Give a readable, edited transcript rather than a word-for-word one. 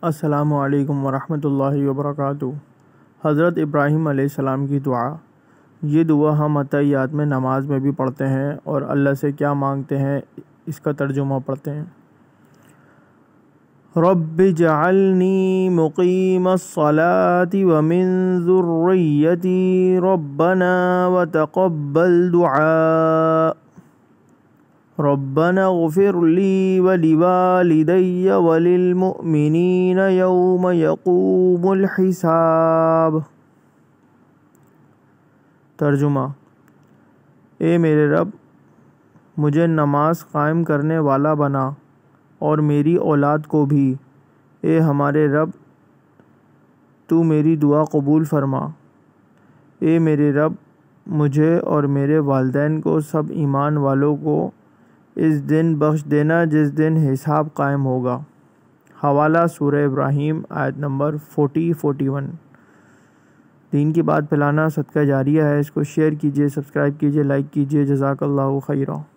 السلام علیکم ورحمۃ اللہ وبرکاتہ۔ حضرت ابراہیم علیہ السلام کی دعا۔ یہ دعا ہم عطیات میں نماز میں بھی پڑھتے ہیں اور اللہ سے کیا مانگتے ہیں اس کا ترجمہ پڑھتے ہیں۔ رب اجعلنی مقیم الصلاة ومن ذریتی ربنا وتقبل دعاء ربنا اغفر لی ولوالدی وللمؤمنین یوم یقوم الحساب۔ ترجمہ: اے میرے رب، مجھے نماز قائم کرنے والا بنا اور میری اولاد کو بھی۔ اے ہمارے رب، تو میری دعا قبول فرما۔ اے میرے رب، مجھے اور میرے والدین کو سب ایمان والوں کو اس دن بخش دینا جس دن حساب قائم ہوگا۔ حوالہ سورہ ابراہیم آیت نمبر 40-41۔ دین کی بات پھیلانا صدقہ جاریہ ہے، اس کو شیئر کیجیے، سبسکرائب کیجیے، لائک کیجیے۔ جزاک اللہ خیرہ۔